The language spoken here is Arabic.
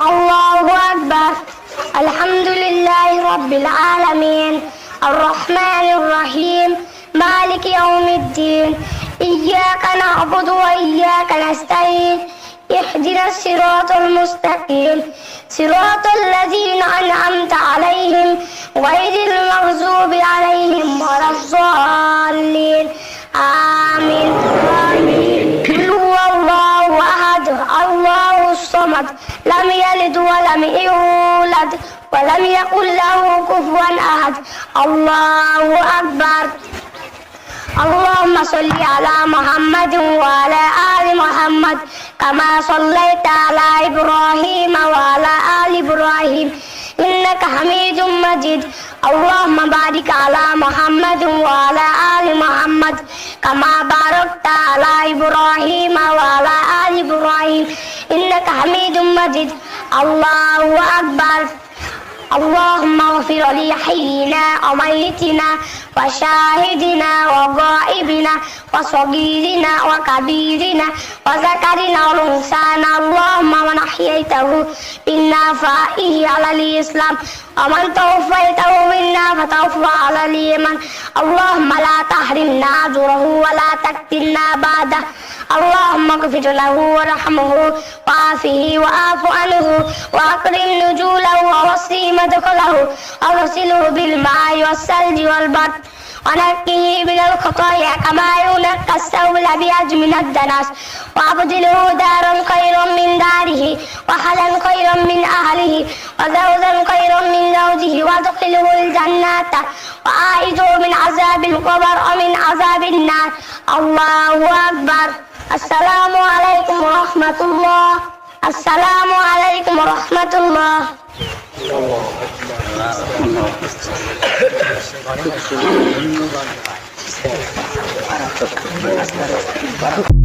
الله أكبر. الحمد لله رب العالمين الرحمن الرحيم مالك يوم الدين إياك نعبد وإياك نستعين اهدنا الصراط المستقيم صراط الذين أنعمت عليهم غير المغضوب عليهم ولا الضالين آمين. قل هو الله أحد الله الصمد لم يلد ولم يولد ولم يكن له كفوا أحد. الله أكبر. اللهم صل على محمد وعلى آل محمد كما صليت على إبراهيم وعلى آل إبراهيم إنك حميد مجيد. اللهم بارك على محمد وعلى آل محمد كما باركت على إبراهيم وعلى آل إبراهيم إنك حميد مجيد. الله أكبر. اللهم اغفر لحينا وميتنا وشاهدنا وغائبنا وصغيرنا وكبيرنا وذكرنا وانثانا. اللهم من احييته منا فاحيه على الاسلام ومن توفيته منا فتوفى على الايمان. اللهم لا تحرمنا اجره ولا تفتنا بعده. اللهم اغفر له وارحمه وعافه واعف عنه واكرم نزوله ووسع مدخله واغسله بالماء والثلج والبرد ونقه من الخطايا كما ينقى الثوب الابيض من الدنس وابدله دارا خيرا من داره واهلا خيرا من اهله وزوجا خيرا من زوجه وادخله الجنة وأعيذه من عذاب القبر ومن عذاب النار. الله أكبر. السلام عليكم ورحمة الله. السلام عليكم ورحمة الله. الله أكبر.